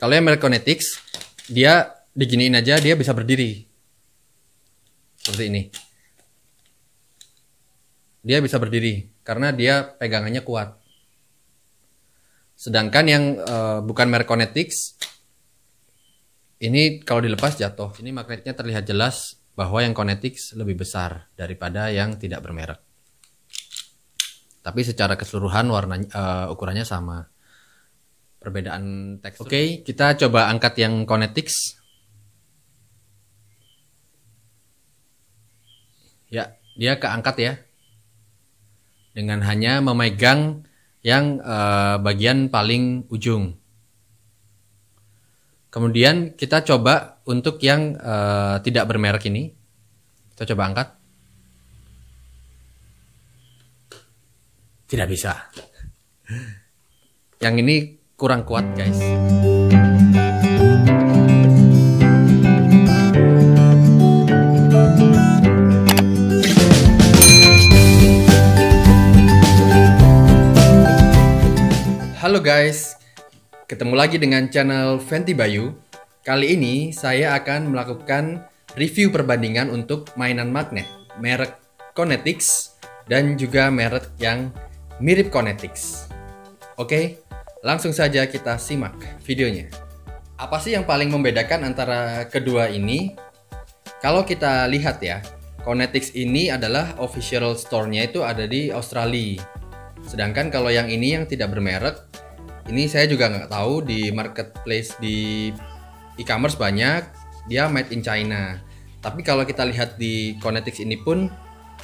Kalau yang merek Konetix, dia diginiin aja dia bisa berdiri. Seperti ini. Dia bisa berdiri karena dia pegangannya kuat. Sedangkan yang bukan merek Konetix, ini kalau dilepas jatuh. Ini magnetnya terlihat jelas bahwa yang Konetix lebih besar daripada yang tidak bermerek. Tapi secara keseluruhan warnanya ukurannya sama. Perbedaan tekstur. Oke, kita coba angkat yang Konetix. Ya, dia keangkat ya. Dengan hanya memegang yang bagian paling ujung. Kemudian kita coba untuk yang tidak bermerek ini. Kita coba angkat. Tidak bisa. Yang ini kurang kuat, guys. Halo guys, ketemu lagi dengan channel Fenty Bayu. Kali ini saya akan melakukan review perbandingan untuk mainan magnet merek Konetix dan juga merek yang mirip Konetix. Oke, langsung saja kita simak videonya. Apa sih yang paling membedakan antara kedua ini? Kalau kita lihat ya, Konetix ini adalah official store-nya itu ada di Australia. Sedangkan kalau yang ini yang tidak bermerek, ini saya juga nggak tahu, di marketplace di e-commerce banyak, dia made in China. Tapi kalau kita lihat di Konetix ini pun,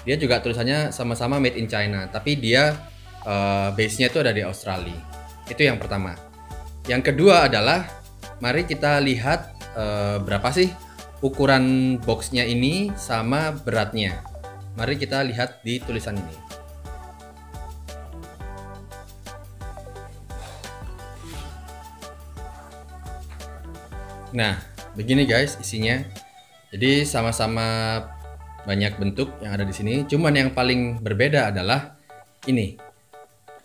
dia juga tulisannya sama-sama made in China. Tapi dia base-nya itu ada di Australia. Itu yang pertama. Yang kedua adalah, mari kita lihat berapa sih ukuran boxnya ini sama beratnya. Mari kita lihat di tulisan ini. Nah, begini guys isinya. Jadi sama-sama banyak bentuk yang ada di sini. Cuman yang paling berbeda adalah ini,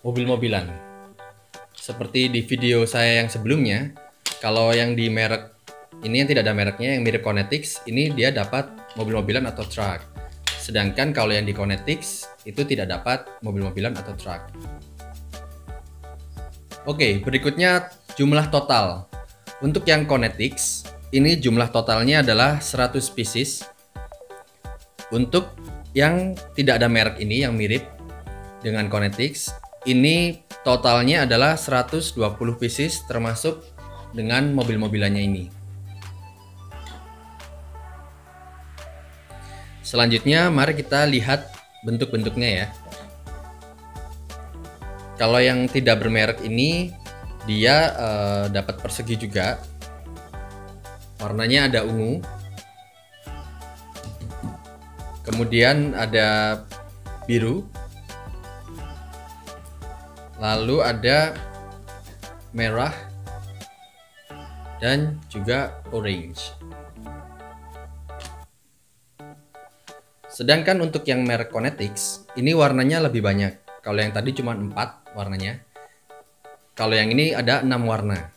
mobil-mobilan. Seperti di video saya yang sebelumnya, kalau yang di merek ini yang tidak ada mereknya, yang mirip Konetix, ini dia dapat mobil-mobilan atau truk. Sedangkan kalau yang di Konetix itu tidak dapat mobil-mobilan atau truk. Oke, berikutnya jumlah total. Untuk yang Konetix, ini jumlah totalnya adalah 100 pieces. Untuk yang tidak ada merek ini, yang mirip dengan Konetix, ini totalnya adalah 120 pieces termasuk dengan mobil-mobilannya ini. Selanjutnya, mari kita lihat bentuk-bentuknya ya. Kalau yang tidak bermerek ini, dia dapat persegi juga. Warnanya ada ungu. Kemudian ada biru. Lalu ada merah dan juga orange. Sedangkan untuk yang merek Konetix, ini warnanya lebih banyak. Kalau yang tadi cuma 4 warnanya. Kalau yang ini ada 6 warna.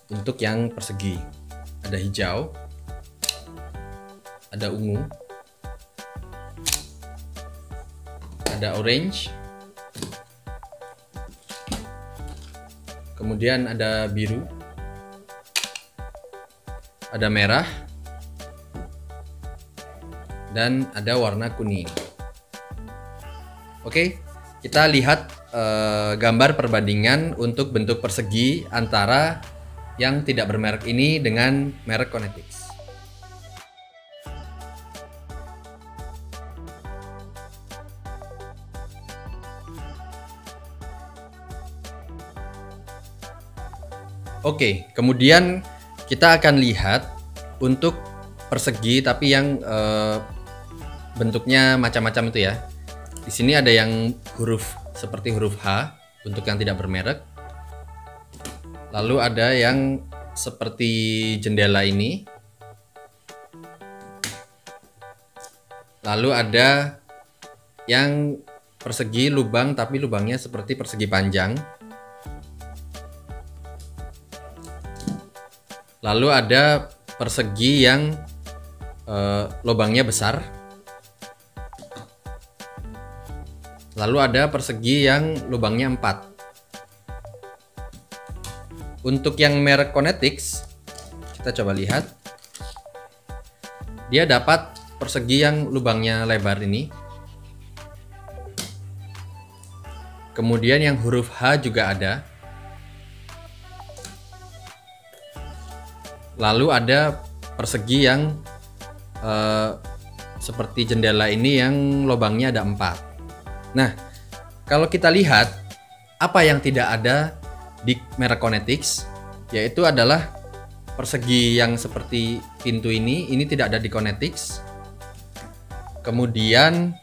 Untuk yang persegi, ada hijau, ada ungu, ada orange, kemudian ada biru, ada merah, dan ada warna kuning. Oke, kita lihat gambar perbandingan untuk bentuk persegi antara yang tidak bermerek ini dengan merek Konetix. Oke, kemudian kita akan lihat untuk persegi tapi yang bentuknya macam-macam itu ya. Di sini ada yang huruf seperti huruf H untuk yang tidak bermerek. Lalu ada yang seperti jendela ini. Lalu ada yang persegi lubang tapi lubangnya seperti persegi panjang. Lalu ada persegi yang lubangnya besar. Lalu ada persegi yang lubangnya 4. Untuk yang merek Konetix, kita coba lihat. Dia dapat persegi yang lubangnya lebar ini. Kemudian yang huruf H juga ada. Lalu ada persegi yang seperti jendela ini yang lubangnya ada 4. Nah, kalau kita lihat apa yang tidak ada di merek Konetix, yaitu adalah persegi yang seperti pintu ini tidak ada di Konetix. Kemudian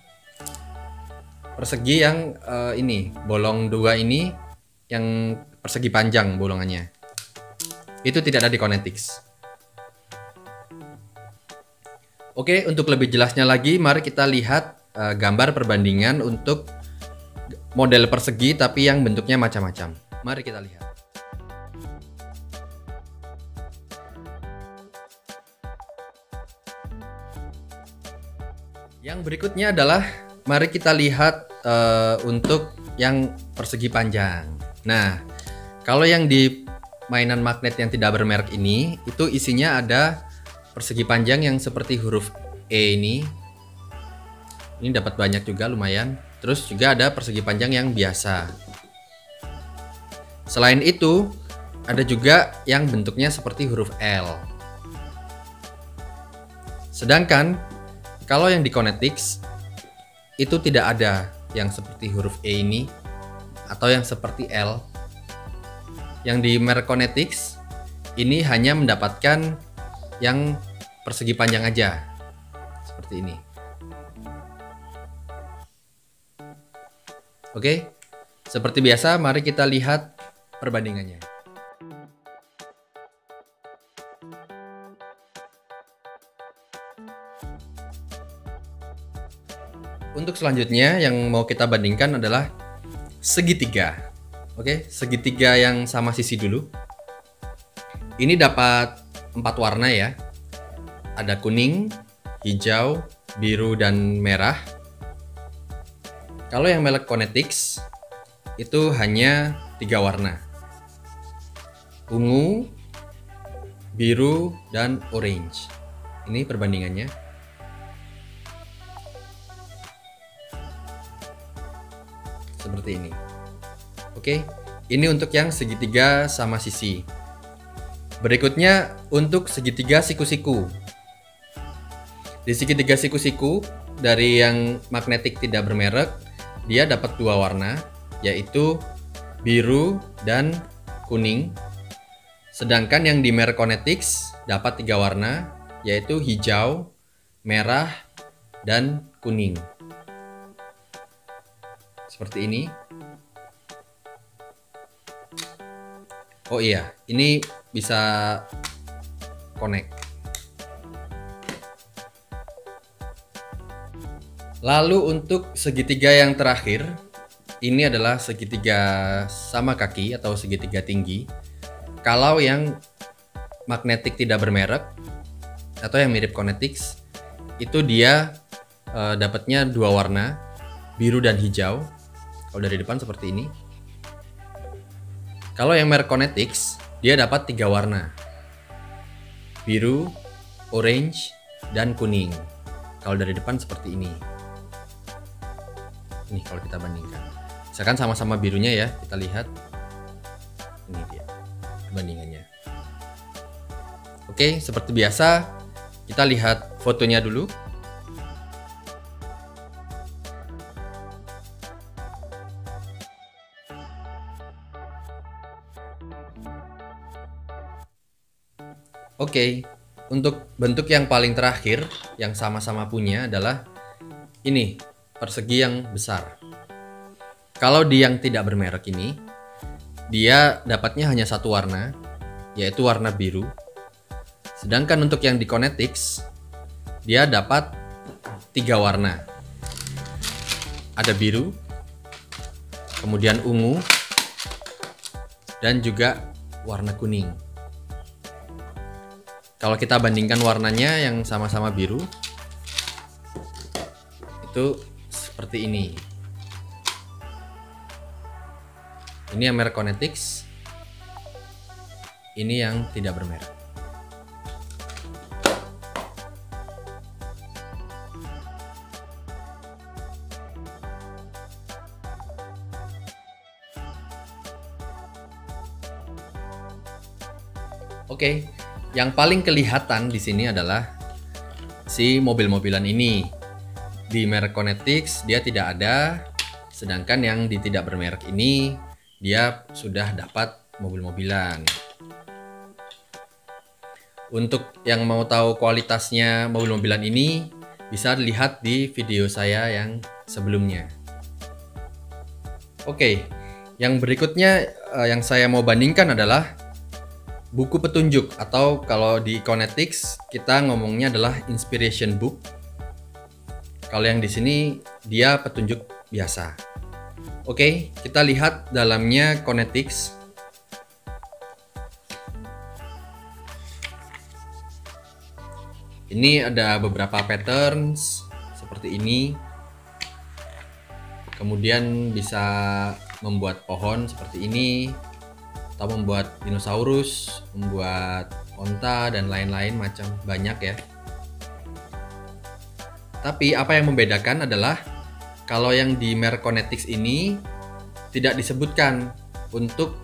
persegi yang ini bolong 2 ini yang persegi panjang bolongannya, itu tidak ada di Konetix. Oke, untuk lebih jelasnya lagi, mari kita lihat gambar perbandingan untuk model persegi tapi yang bentuknya macam-macam. Mari kita lihat. Yang berikutnya adalah mari kita lihat untuk yang persegi panjang. Nah, kalau yang di mainan magnet yang tidak bermerek ini, itu isinya ada persegi panjang yang seperti huruf E ini. Ini dapat banyak juga, lumayan. Terus juga ada persegi panjang yang biasa. Selain itu, ada juga yang bentuknya seperti huruf L. Sedangkan kalau yang di Konetix itu tidak ada yang seperti huruf E ini atau yang seperti L. Yang di merek Konetix ini hanya mendapatkan yang persegi panjang aja, seperti ini. Oke, seperti biasa, mari kita lihat perbandingannya. Untuk selanjutnya yang mau kita bandingkan adalah segitiga. Oke, segitiga yang sama sisi dulu. Ini dapat 4 warna ya. Ada kuning, hijau, biru, dan merah. Kalau yang merek Konetix itu hanya 3 warna. Ungu, biru, dan orange. Ini perbandingannya. Seperti ini. Oke, ini untuk yang segitiga sama sisi. Berikutnya untuk segitiga siku-siku. Di segitiga siku-siku dari yang magnetik tidak bermerek, dia dapat 2 warna, yaitu biru dan kuning. Sedangkan yang di merek Konetix dapat 3 warna, yaitu hijau, merah, dan kuning. Seperti ini. Oh iya, ini bisa connect. Lalu untuk segitiga yang terakhir, ini adalah segitiga sama kaki atau segitiga tinggi. Kalau yang magnetik tidak bermerek atau yang mirip Konetix, itu dia dapatnya 2 warna, biru dan hijau. Kalau dari depan seperti ini. Kalau yang merek Konetix, dia dapat 3 warna, biru, orange, dan kuning. Kalau dari depan seperti ini. Ini kalau kita bandingkan. Misalkan sama-sama birunya ya, kita lihat. Ini dia perbandingannya. Oke, seperti biasa, kita lihat fotonya dulu. Oke, untuk bentuk yang paling terakhir yang sama-sama punya adalah ini, persegi yang besar. Kalau di yang tidak bermerek ini, dia dapatnya hanya 1 warna, yaitu warna biru. Sedangkan untuk yang di Konetix, dia dapat 3 warna. Ada biru, kemudian ungu, dan juga warna kuning. Kalau kita bandingkan warnanya yang sama-sama biru, itu seperti ini. Ini yang merek Konetix, ini yang tidak bermerek. Oke, yang paling kelihatan di sini adalah si mobil-mobilan ini. Di merek Konetix dia tidak ada, sedangkan yang di tidak bermerek ini dia sudah dapat mobil-mobilan. Untuk yang mau tahu kualitasnya mobil-mobilan ini, bisa dilihat di video saya yang sebelumnya. Oke, yang berikutnya yang saya mau bandingkan adalah buku petunjuk, atau kalau di Konetix kita ngomongnya adalah inspiration book. Kalau yang di sini dia petunjuk biasa. Oke, kita lihat dalamnya Konetix. Ini ada beberapa patterns seperti ini. Kemudian bisa membuat pohon seperti ini, atau membuat dinosaurus, membuat onta, dan lain-lain macam, banyak ya. Tapi apa yang membedakan adalah kalau yang di merek Konetix ini tidak disebutkan untuk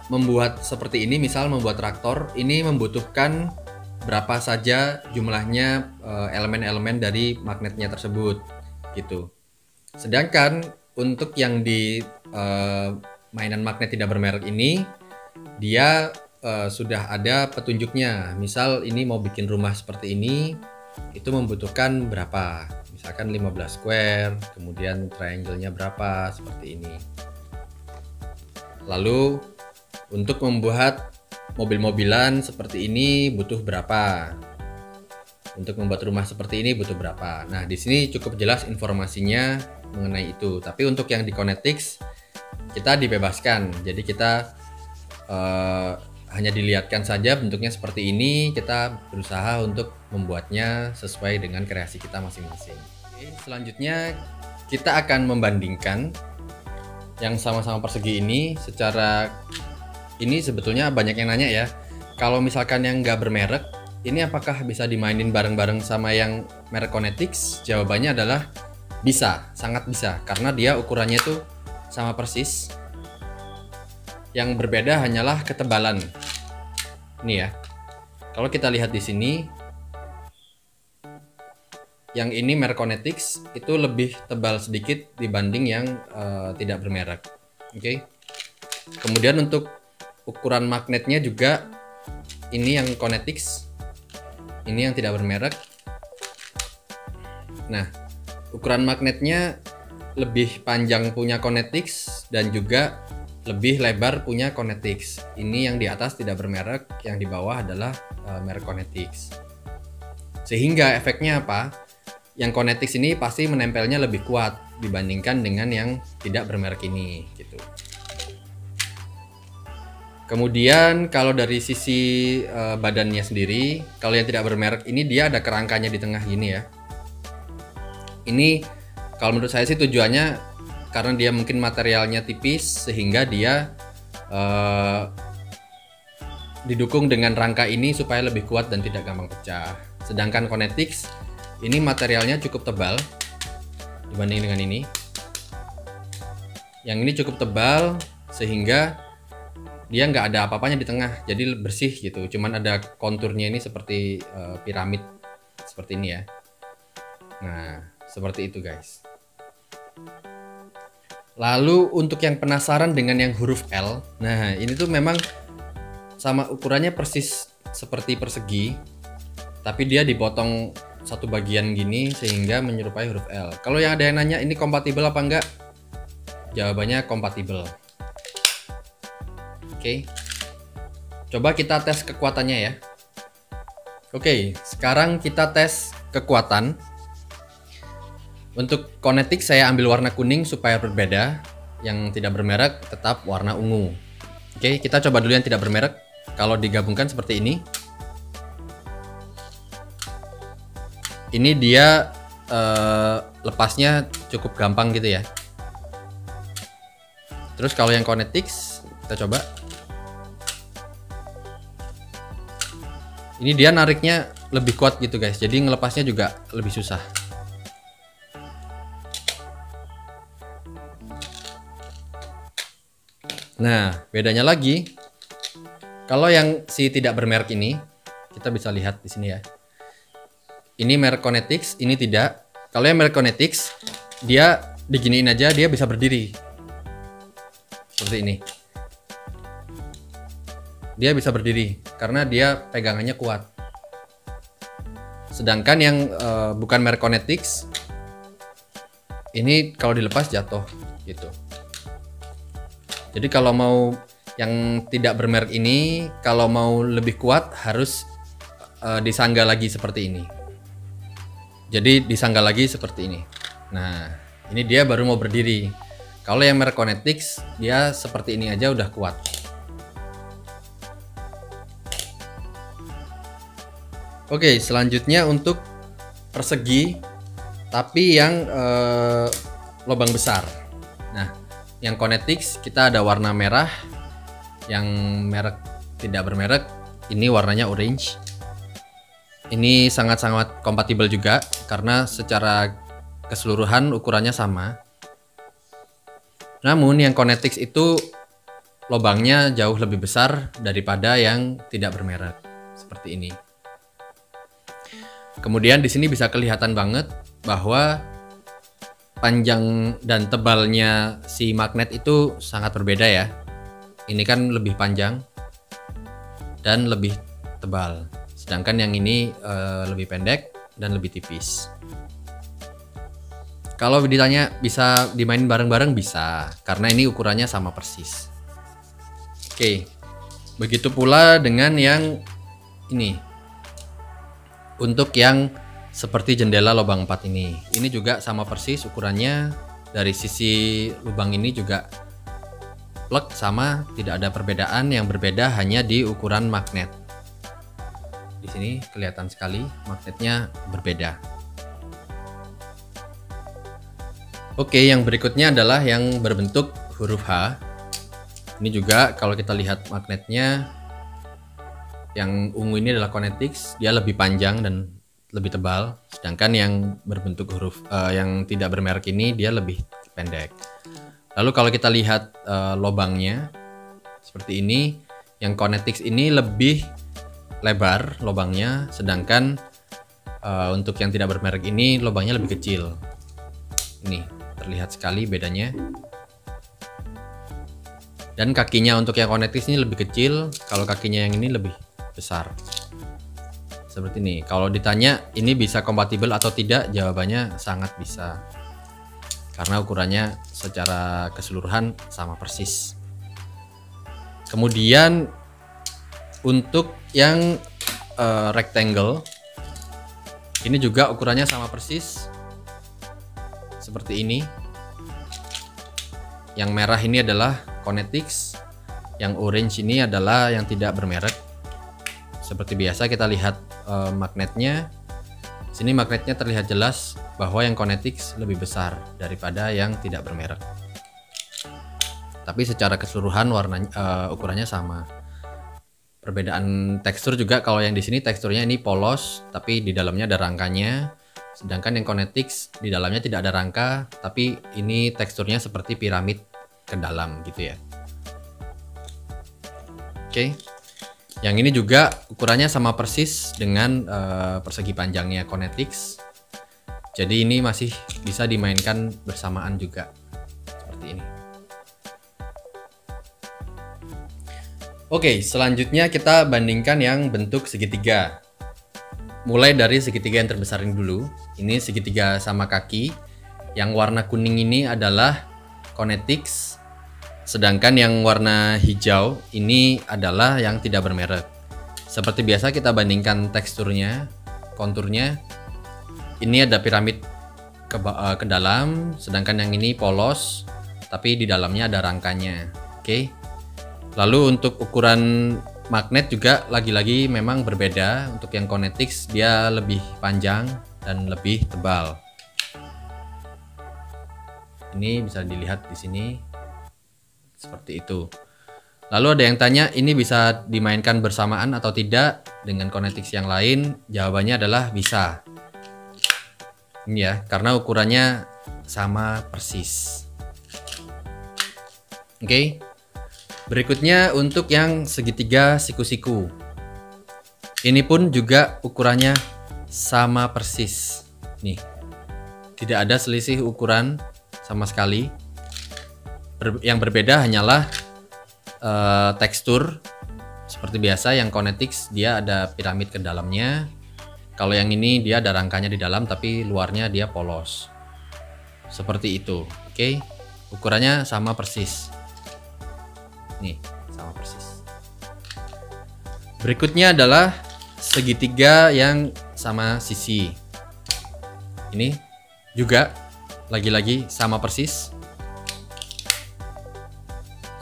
membuat seperti ini. Misal membuat traktor, ini membutuhkan berapa saja jumlahnya elemen-elemen dari magnetnya tersebut gitu. Sedangkan untuk yang di mainan magnet tidak bermerek ini, dia sudah ada petunjuknya. Misal ini mau bikin rumah seperti ini, itu membutuhkan berapa, misalkan 15 square, kemudian triangle-nya berapa, seperti ini. Lalu untuk membuat mobil-mobilan seperti ini butuh berapa, untuk membuat rumah seperti ini butuh berapa. Nah, di sini cukup jelas informasinya mengenai itu. Tapi untuk yang di Konetix kita dibebaskan, jadi kita hanya dilihatkan saja bentuknya seperti ini. Kita berusaha untuk membuatnya sesuai dengan kreasi kita masing-masing. Oke, selanjutnya kita akan membandingkan yang sama-sama persegi ini. Secara ini sebetulnya banyak yang nanya ya, kalau misalkan yang nggak bermerek ini apakah bisa dimainin bareng-bareng sama yang merek Konetix? Jawabannya adalah bisa, sangat bisa, karena dia ukurannya tuh sama persis. Yang berbeda hanyalah ketebalan. Ini ya. Kalau kita lihat di sini, yang ini merek Konetix itu lebih tebal sedikit dibanding yang tidak bermerek. Oke. Kemudian untuk ukuran magnetnya juga, ini yang Konetix, ini yang tidak bermerek. Nah, ukuran magnetnya lebih panjang punya Konetix dan juga lebih lebar punya Konetix. Ini yang di atas tidak bermerek, yang di bawah adalah merek Konetix. Sehingga efeknya apa? Yang Konetix ini pasti menempelnya lebih kuat dibandingkan dengan yang tidak bermerek ini gitu. Kemudian kalau dari sisi badannya sendiri, kalau yang tidak bermerek ini dia ada kerangkanya di tengah gini ya. Ini kalau menurut saya sih tujuannya karena dia mungkin materialnya tipis, sehingga dia didukung dengan rangka ini supaya lebih kuat dan tidak gampang pecah. Sedangkan Konetix ini materialnya cukup tebal dibanding dengan ini. Yang ini cukup tebal sehingga dia nggak ada apa-apanya di tengah, jadi bersih gitu. Cuman ada konturnya ini seperti piramid seperti ini ya. Nah, seperti itu guys. Lalu untuk yang penasaran dengan yang huruf L, nah ini tuh memang sama ukurannya persis seperti persegi, tapi dia dipotong satu bagian gini sehingga menyerupai huruf L. Kalau yang ada yang nanya ini kompatibel apa enggak? Jawabannya kompatibel. Oke. Coba kita tes kekuatannya ya. Oke, sekarang kita tes kekuatan. Untuk Konetix saya ambil warna kuning supaya berbeda. Yang tidak bermerek tetap warna ungu. Oke, kita coba dulu yang tidak bermerek. Kalau digabungkan seperti ini. ini dia lepasnya cukup gampang gitu ya. Terus kalau yang Kinetix kita coba. Ini dia nariknya lebih kuat gitu guys, jadi ngelepasnya juga lebih susah. Nah, bedanya lagi, kalau yang si tidak bermerek ini, kita bisa lihat di sini ya. Ini merek Kinetix, ini tidak. Kalau yang merek Kinetix, dia diginiin aja, dia bisa berdiri. Seperti ini. Dia bisa berdiri karena dia pegangannya kuat. Sedangkan yang bukan merek Kinetix, ini kalau dilepas jatuh gitu. Jadi kalau mau yang tidak bermerek ini, kalau mau lebih kuat harus disangga lagi seperti ini. Jadi disangga lagi seperti ini. Nah, ini dia baru mau berdiri. Kalau yang merek Kinetix, dia seperti ini aja udah kuat. Oke, selanjutnya untuk persegi, tapi yang lubang besar. Nah, yang Kinetix kita ada warna merah, yang merek tidak bermerek ini warnanya orange. Ini sangat-sangat kompatibel juga karena secara keseluruhan ukurannya sama. Namun yang Kinetix itu lubangnya jauh lebih besar daripada yang tidak bermerek seperti ini. Kemudian di sini bisa kelihatan banget bahwa panjang dan tebalnya si magnet itu sangat berbeda ya. Ini kan lebih panjang dan lebih tebal, sedangkan yang ini lebih pendek dan lebih tipis. Kalau ditanya bisa dimainin bareng-bareng bisa, karena ini ukurannya sama persis. Oke, begitu pula dengan yang ini. Untuk yang seperti jendela lubang 4 ini juga sama persis ukurannya. Dari sisi lubang ini juga plek sama, tidak ada perbedaan. Yang berbeda hanya di ukuran magnet. Di sini kelihatan sekali magnetnya berbeda. Oke, yang berikutnya adalah yang berbentuk huruf H. Ini juga kalau kita lihat magnetnya, yang ungu ini adalah Kinetix, dia lebih panjang dan lebih tebal, sedangkan yang berbentuk huruf yang tidak bermerek ini dia lebih pendek. Lalu kalau kita lihat lubangnya seperti ini, yang Kinetix ini lebih lebar lubangnya, sedangkan untuk yang tidak bermerek ini lubangnya lebih kecil. Ini terlihat sekali bedanya. Dan kakinya untuk yang Kinetix ini lebih kecil, kalau kakinya yang ini lebih besar. Seperti ini. Kalau ditanya ini bisa kompatibel atau tidak, jawabannya sangat bisa. Karena ukurannya secara keseluruhan sama persis. Kemudian untuk yang rectangle, ini juga ukurannya sama persis. Seperti ini. Yang merah ini adalah Kinetix, yang orange ini adalah yang tidak bermerek. Seperti biasa kita lihat magnetnya. Sini magnetnya terlihat jelas bahwa yang Kinetix lebih besar daripada yang tidak bermerek. Tapi secara keseluruhan warnanya ukurannya sama. Perbedaan tekstur juga, kalau yang di sini teksturnya ini polos tapi di dalamnya ada rangkanya. Sedangkan yang Kinetix di dalamnya tidak ada rangka, tapi ini teksturnya seperti piramid ke dalam gitu ya. Oke. Yang ini juga ukurannya sama persis dengan persegi panjangnya Kinetix. Jadi ini masih bisa dimainkan bersamaan juga. Seperti ini. Oke, selanjutnya kita bandingkan yang bentuk segitiga. Mulai dari segitiga yang terbesar ini dulu. Ini segitiga sama kaki. Yang warna kuning ini adalah Kinetix. Sedangkan yang warna hijau ini adalah yang tidak bermerek. Seperti biasa kita bandingkan teksturnya, konturnya. Ini ada piramid ke dalam, sedangkan yang ini polos, tapi di dalamnya ada rangkanya. Oke. Lalu untuk ukuran magnet juga lagi-lagi memang berbeda. Untuk yang Kinetix dia lebih panjang dan lebih tebal. Ini bisa dilihat di sini seperti itu. Lalu ada yang tanya ini bisa dimainkan bersamaan atau tidak dengan Kinetix yang lain? Jawabannya adalah bisa. Ini ya, karena ukurannya sama persis. Oke. Berikutnya untuk yang segitiga siku-siku. Ini pun juga ukurannya sama persis. Nih. Tidak ada selisih ukuran sama sekali. Yang berbeda hanyalah tekstur. Seperti biasa yang Kinetix dia ada piramid ke dalamnya. Kalau yang ini dia ada rangkanya di dalam tapi luarnya dia polos. Seperti itu. Oke. Ukurannya sama persis. Nih, sama persis. Berikutnya adalah segitiga yang sama sisi. Ini juga lagi-lagi sama persis.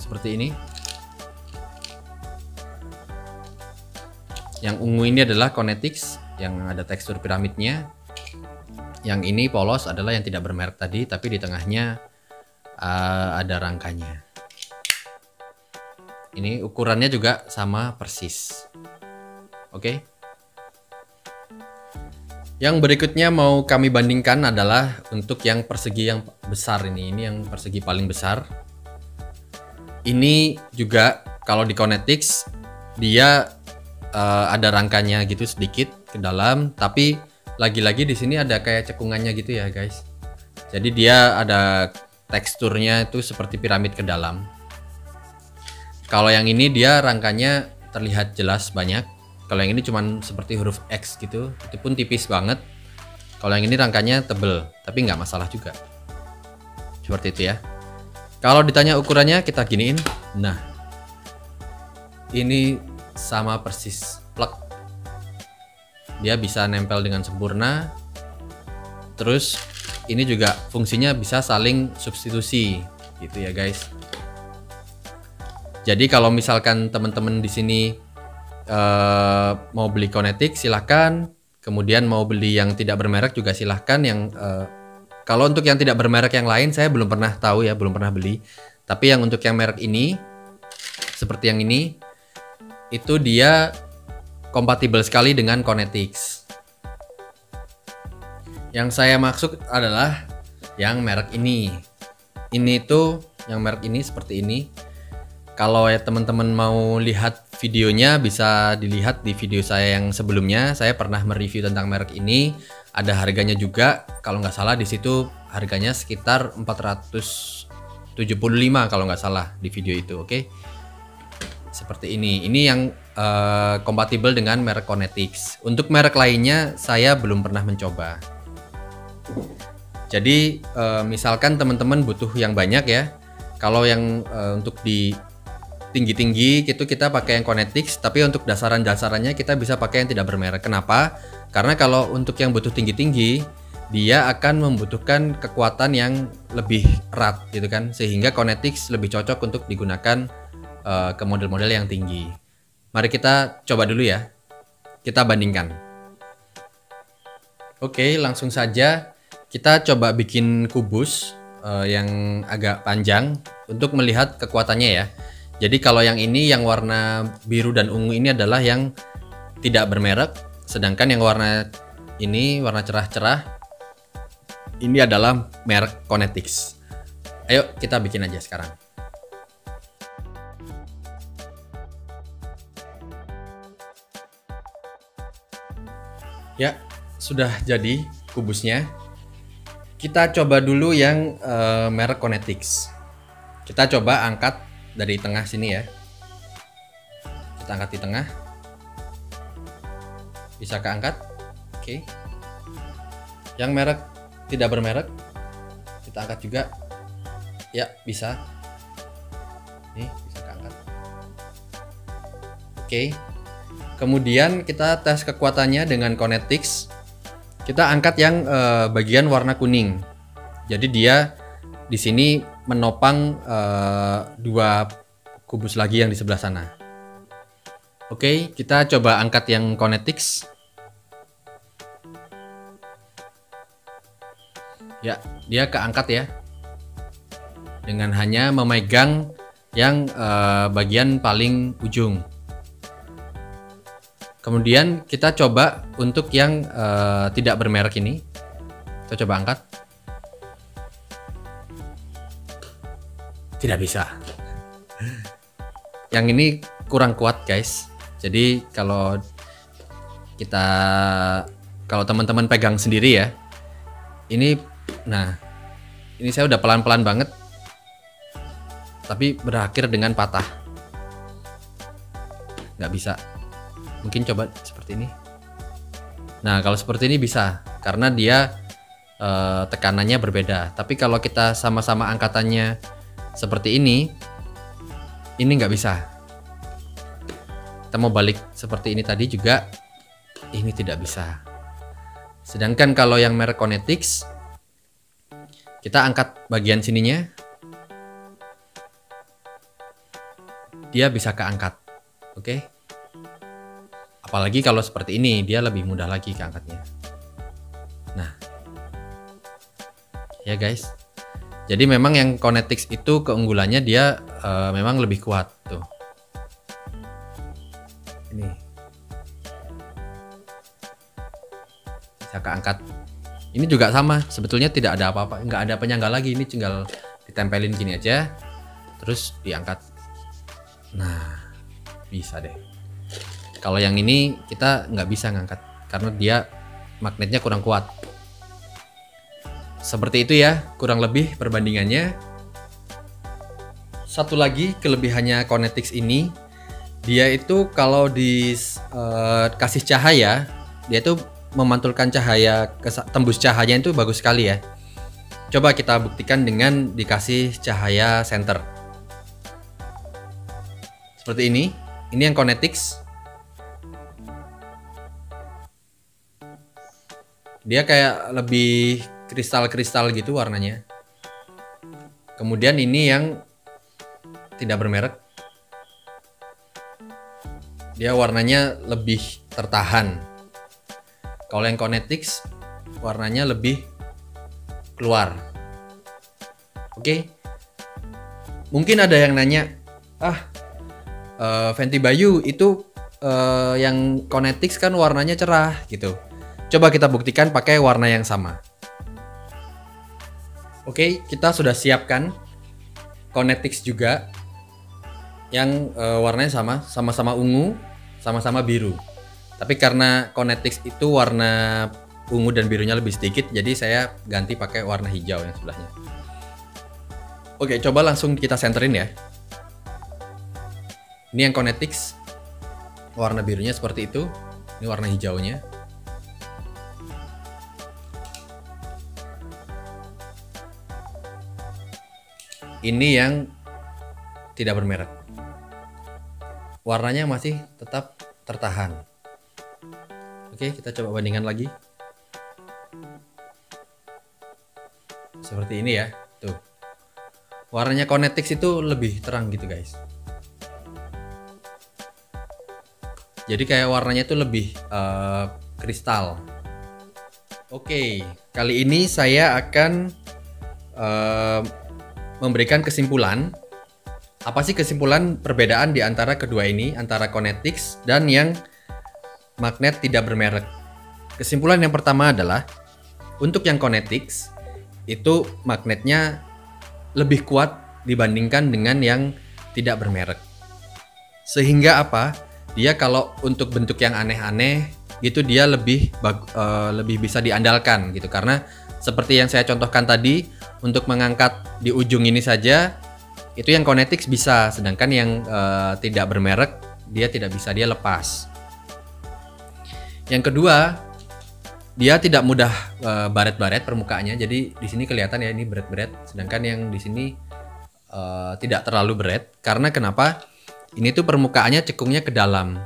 Seperti ini. Yang ungu ini adalah Kinetix yang ada tekstur piramidnya. Yang ini polos adalah yang tidak bermerek tadi, tapi di tengahnya ada rangkanya. Ini ukurannya juga sama persis. Oke. Yang berikutnya mau kami bandingkan adalah untuk yang persegi yang besar ini. Ini yang persegi paling besar. Ini juga kalau di Kinetix dia ada rangkanya gitu sedikit ke dalam, tapi lagi-lagi di sini ada kayak cekungannya gitu ya, guys. Jadi dia ada teksturnya itu seperti piramid ke dalam. Kalau yang ini dia rangkanya terlihat jelas banyak. Kalau yang ini cuman seperti huruf X gitu, itu pun tipis banget. Kalau yang ini rangkanya tebel, tapi nggak masalah juga. Seperti itu ya. Kalau ditanya ukurannya kita giniin. Nah, ini sama persis, plek. Dia bisa nempel dengan sempurna. Terus ini juga fungsinya bisa saling substitusi, gitu ya guys. Jadi kalau misalkan teman-teman di sini mau beli Kinetix silahkan, kemudian mau beli yang tidak bermerek juga silahkan. Yang kalau untuk yang tidak bermerek yang lain saya belum pernah tahu ya, belum pernah beli. Tapi yang untuk yang merek ini, seperti yang ini, itu dia kompatibel sekali dengan Kinetix. Yang saya maksud adalah yang merek ini. Ini tuh yang merek ini seperti ini. Kalau ya teman-teman mau lihat videonya bisa dilihat di video saya yang sebelumnya. Saya pernah mereview tentang merek ini. Ada harganya juga. Kalau nggak salah di situ harganya sekitar 475 kalau nggak salah di video itu. Oke. Seperti ini. Ini yang kompatibel dengan merek Kinetix. Untuk merek lainnya saya belum pernah mencoba. Jadi misalkan teman-teman butuh yang banyak ya. Kalau yang untuk di tinggi-tinggi gitu kita pakai yang Kinetix, tapi untuk dasaran-dasarannya kita bisa pakai yang tidak bermerek. Kenapa? Karena kalau untuk yang butuh tinggi-tinggi dia akan membutuhkan kekuatan yang lebih erat gitu kan, sehingga Kinetix lebih cocok untuk digunakan ke model-model yang tinggi. Mari kita coba dulu ya, kita bandingkan. Oke, langsung saja kita coba bikin kubus yang agak panjang untuk melihat kekuatannya ya. Jadi kalau yang ini yang warna biru dan ungu ini adalah yang tidak bermerek, sedangkan yang warna ini warna cerah-cerah ini adalah merek Kinetix. Ayo kita bikin aja sekarang. Ya, sudah jadi kubusnya. Kita coba dulu yang merek Kinetix. Kita coba angkat dari tengah sini ya. Kita angkat di tengah. Bisa keangkat. Oke. Yang merek tidak bermerek kita angkat juga. Ya, bisa. Nih, bisa keangkat. Oke. Kemudian kita tes kekuatannya dengan Kinetix. Kita angkat yang bagian warna kuning. Jadi dia di sini menopang dua kubus lagi yang di sebelah sana. Oke, kita coba angkat yang Kinetix. Ya, dia keangkat ya. Dengan hanya memegang yang bagian paling ujung. Kemudian kita coba untuk yang tidak bermerek ini. Kita coba angkat. Tidak bisa. Yang ini kurang kuat guys. Jadi kalau teman-teman pegang sendiri ya. Ini saya udah pelan-pelan banget. Tapi berakhir dengan patah. Nggak bisa. Mungkin coba seperti ini. Nah, kalau seperti ini bisa karena dia tekanannya berbeda. Tapi kalau kita sama-sama angkatannya seperti ini nggak bisa. Kita mau balik seperti ini tadi juga, ini tidak bisa. Sedangkan kalau yang merek Konetix, kita angkat bagian sininya, dia bisa keangkat. Oke? Apalagi kalau seperti ini, dia lebih mudah lagi keangkatnya. Nah, ya guys. Jadi memang yang Konetix itu keunggulannya dia memang lebih kuat tuh. Ini bisa keangkat. Ini juga sama. Sebetulnya tidak ada apa-apa, nggak ada penyangga lagi. Ini tinggal ditempelin gini aja, terus diangkat. Nah, bisa deh. Kalau yang ini kita nggak bisa ngangkat karena dia magnetnya kurang kuat. Seperti itu ya, kurang lebih perbandingannya. Satu lagi kelebihannya Konetix ini, dia itu kalau dikasih cahaya, dia tuh memantulkan cahaya, tembus cahayanya itu bagus sekali ya. Coba kita buktikan dengan dikasih cahaya senter. Seperti ini yang Konetix. Dia kayak lebih kristal-kristal gitu warnanya. Kemudian ini yang tidak bermerek. Dia warnanya lebih tertahan. Kalau yang Konetix warnanya lebih keluar. Oke. Mungkin ada yang nanya, Fenty Bayu itu yang Konetix kan warnanya cerah gitu. Coba kita buktikan pakai warna yang sama. Oke, kita sudah siapkan Konetix juga yang warnanya sama-sama ungu, sama-sama biru. Tapi karena Konetix itu warna ungu dan birunya lebih sedikit, jadi saya ganti pakai warna hijau yang sebelahnya. Oke, coba langsung kita senterin ya. Ini yang Konetix, warna birunya seperti itu. Ini warna hijaunya. Ini yang tidak bermerek. Warnanya masih tetap tertahan. Oke, kita coba bandingkan lagi. Seperti ini ya. Tuh. Warnanya Konetix itu lebih terang gitu, guys. Jadi kayak warnanya itu lebih kristal. Oke, kali ini saya akan memberikan kesimpulan. Apa sih kesimpulan perbedaan di antara kedua ini, antara Konetix dan yang magnet tidak bermerek? Kesimpulan yang pertama adalah untuk yang Konetix itu magnetnya lebih kuat dibandingkan dengan yang tidak bermerek. Sehingga apa? Dia kalau untuk bentuk yang aneh-aneh gitu dia lebih bisa diandalkan gitu, karena seperti yang saya contohkan tadi, untuk mengangkat di ujung ini saja itu yang Konetix bisa, sedangkan yang tidak bermerek dia tidak bisa, dia lepas. Yang kedua, dia tidak mudah baret-baret permukaannya, jadi di sini kelihatan ya ini baret-baret, sedangkan yang di sini tidak terlalu baret. Karena kenapa? Ini tuh permukaannya cekungnya ke dalam.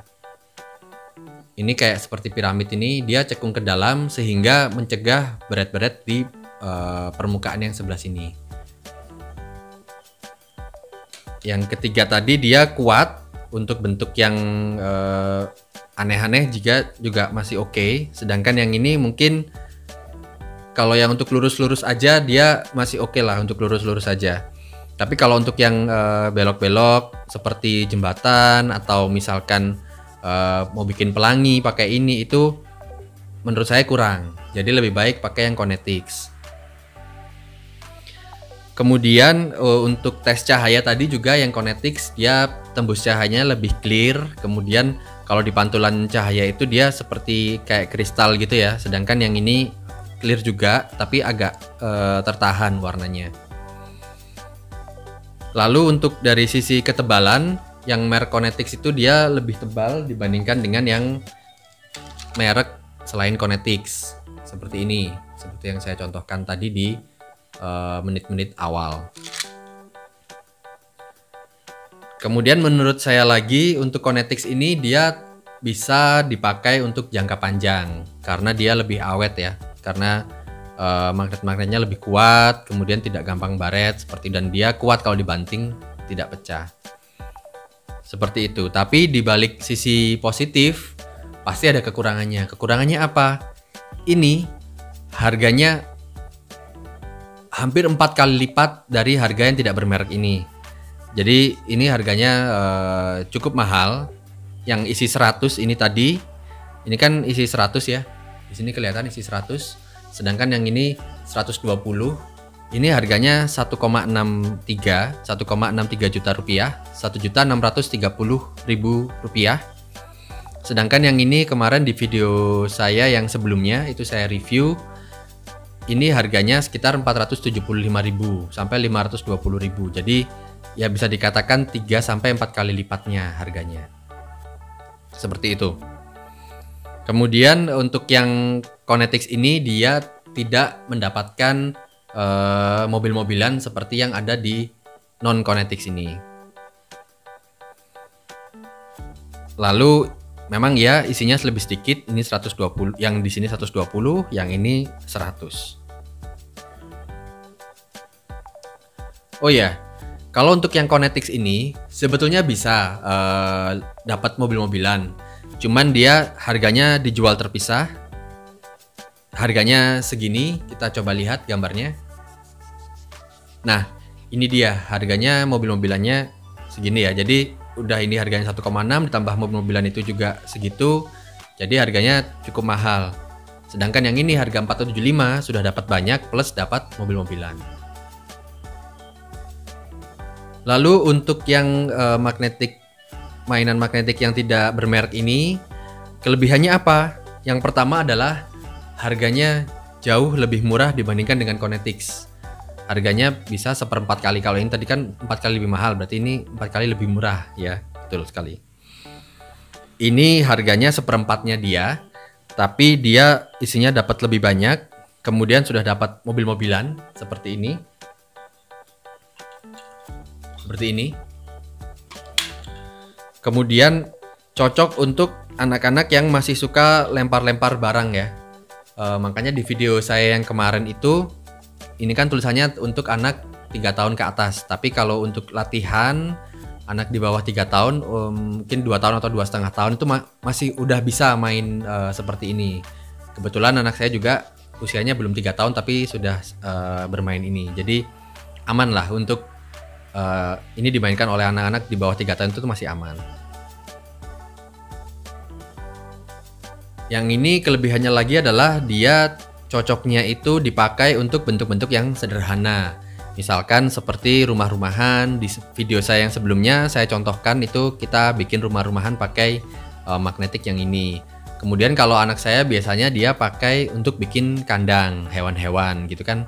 Ini kayak seperti piramid ini, dia cekung ke dalam sehingga mencegah baret-baret di permukaan yang sebelah sini. Yang ketiga tadi dia kuat untuk bentuk yang aneh-aneh juga masih oke. Sedangkan yang ini mungkin Kalau yang untuk lurus-lurus aja dia masih oke lah untuk lurus-lurus aja. Tapi kalau untuk yang belok-belok seperti jembatan atau misalkan mau bikin pelangi pakai ini, itu menurut saya kurang. Jadi lebih baik pakai yang Kinetics. Kemudian untuk tes cahaya tadi juga yang Kinetics dia tembus cahayanya lebih clear. Kemudian kalau di pantulan cahaya itu dia seperti kayak kristal gitu ya. Sedangkan yang ini clear juga tapi agak tertahan warnanya. Lalu untuk dari sisi ketebalan, yang merek Kinetics itu dia lebih tebal dibandingkan dengan yang merek selain Kinetics. Seperti ini, seperti yang saya contohkan tadi di menit-menit awal. Kemudian menurut saya lagi untuk Kinetics ini dia bisa dipakai untuk jangka panjang karena dia lebih awet ya. Karena magnet-magnetnya lebih kuat, kemudian tidak gampang baret dan dia kuat kalau dibanting, tidak pecah. Seperti itu. Tapi di balik sisi positif pasti ada kekurangannya. Kekurangannya apa? Ini harganya hampir 4 kali lipat dari harga yang tidak bermerek ini. Jadi ini harganya cukup mahal. Yang isi 100 ini tadi, ini kan isi 100 ya. Di sini kelihatan isi 100. Sedangkan yang ini 120, ini harganya 1,63 juta rupiah, 1.630.000 rupiah. Sedangkan yang ini kemarin di video saya yang sebelumnya itu saya review, ini harganya sekitar 475.000 sampai 520.000. Jadi ya bisa dikatakan 3 sampai 4 kali lipatnya harganya. Seperti itu. Kemudian untuk yang Kinetics ini dia tidak mendapatkan mobil-mobilan seperti yang ada di non Kinetics ini. Lalu memang ya isinya lebih sedikit, ini 120, yang di sini 120, yang ini 100. Oh ya, kalau untuk yang Kinetics ini sebetulnya bisa dapat mobil-mobilan. Cuman dia harganya dijual terpisah. Harganya segini, kita coba lihat gambarnya. Nah, ini dia harganya mobil-mobilannya segini ya. Jadi udah ini harganya 1,6 ditambah mobil-mobilan itu juga segitu. Jadi harganya cukup mahal. Sedangkan yang ini harga 475 sudah dapat banyak plus dapat mobil-mobilan. Lalu untuk yang mainan magnetik yang tidak bermerek ini, kelebihannya apa? Yang pertama adalah harganya jauh lebih murah dibandingkan dengan Kinetics. Harganya bisa 1/4 kali. Kalau ini tadi kan 4 kali lebih mahal, berarti ini 4 kali lebih murah ya. Betul sekali. Ini harganya 1/4-nya dia, tapi dia isinya dapat lebih banyak. Kemudian sudah dapat mobil-mobilan seperti ini. Seperti ini. Kemudian cocok untuk anak-anak yang masih suka lempar-lempar barang ya. Makanya di video saya yang kemarin itu, ini kan tulisannya untuk anak 3 tahun ke atas. Tapi kalau untuk latihan anak di bawah 3 tahun, mungkin 2 tahun atau 2,5 tahun itu masih udah bisa main seperti ini. Kebetulan anak saya juga usianya belum 3 tahun tapi sudah bermain ini. Jadi aman lah untuk ini dimainkan oleh anak-anak di bawah 3 tahun itu masih aman. Yang ini kelebihannya lagi adalah dia cocoknya itu dipakai untuk bentuk-bentuk yang sederhana. Misalkan seperti rumah-rumahan. Di video saya yang sebelumnya saya contohkan itu kita bikin rumah-rumahan pakai magnetik yang ini. Kemudian kalau anak saya biasanya dia pakai untuk bikin kandang hewan-hewan gitu kan.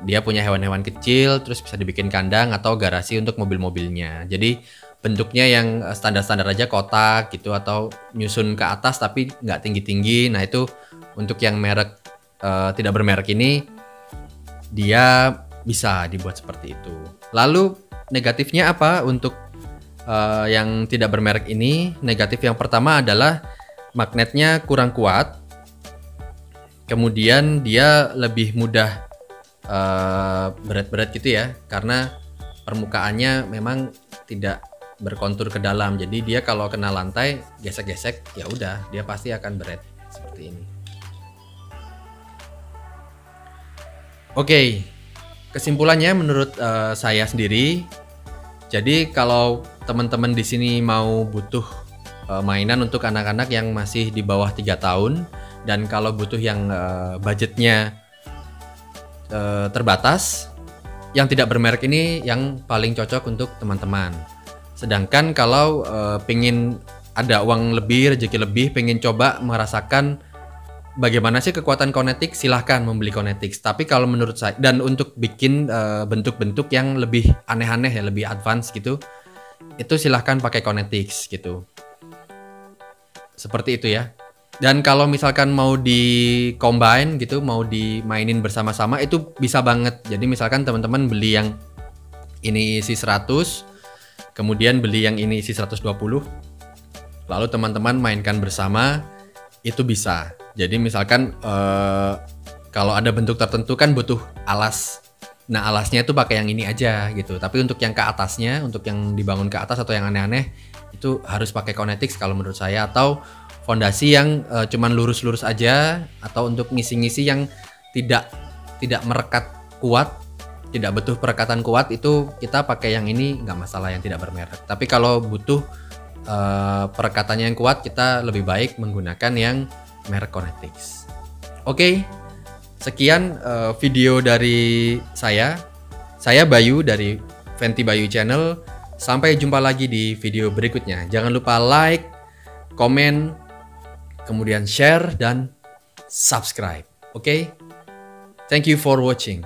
Dia punya hewan-hewan kecil terus bisa dibikin kandang atau garasi untuk mobil-mobilnya. Jadi bentuknya yang standar-standar aja, kotak gitu, atau nyusun ke atas tapi nggak tinggi-tinggi. Nah itu untuk yang merek tidak bermerek ini dia bisa dibuat seperti itu. Lalu negatifnya apa untuk yang tidak bermerek ini? Negatif yang pertama adalah magnetnya kurang kuat. Kemudian dia lebih mudah berat-berat gitu ya, karena permukaannya memang tidak berkontur ke dalam. Jadi dia kalau kena lantai gesek-gesek ya udah dia pasti akan berat seperti ini. Oke, kesimpulannya menurut saya sendiri, jadi kalau teman-teman di sini mau butuh mainan untuk anak-anak yang masih di bawah 3 tahun, dan kalau butuh yang budgetnya terbatas, yang tidak bermerek ini yang paling cocok untuk teman-teman. Sedangkan kalau pengen ada uang lebih, rezeki lebih, pengen coba merasakan bagaimana sih kekuatan Konetik, silahkan membeli Konetik. Tapi kalau menurut saya, dan untuk bikin bentuk-bentuk yang lebih aneh-aneh ya, lebih advance gitu, itu silahkan pakai Konetik gitu. Seperti itu ya. Dan kalau misalkan mau di combine gitu, mau dimainin bersama-sama, itu bisa banget. Jadi misalkan teman-teman beli yang ini isi 100, kemudian beli yang ini isi 120, lalu teman-teman mainkan bersama, itu bisa. Jadi misalkan kalau ada bentuk tertentu kan butuh alas. Nah, alasnya itu pakai yang ini aja gitu. Tapi untuk yang ke atasnya, untuk yang dibangun ke atas atau yang aneh-aneh, itu harus pakai Konetix kalau menurut saya, atau fondasi yang cuman lurus-lurus aja, atau untuk ngisi-ngisi yang tidak merekat kuat, tidak butuh perekatan kuat, itu kita pakai yang ini nggak masalah, yang tidak bermerek. Tapi kalau butuh perekatannya yang kuat, kita lebih baik menggunakan yang merek Konetix. Oke, sekian video dari saya Bayu dari Fenty Bayu Channel. Sampai jumpa lagi di video berikutnya. Jangan lupa like, komen, kemudian share dan subscribe. Oke? Thank you for watching.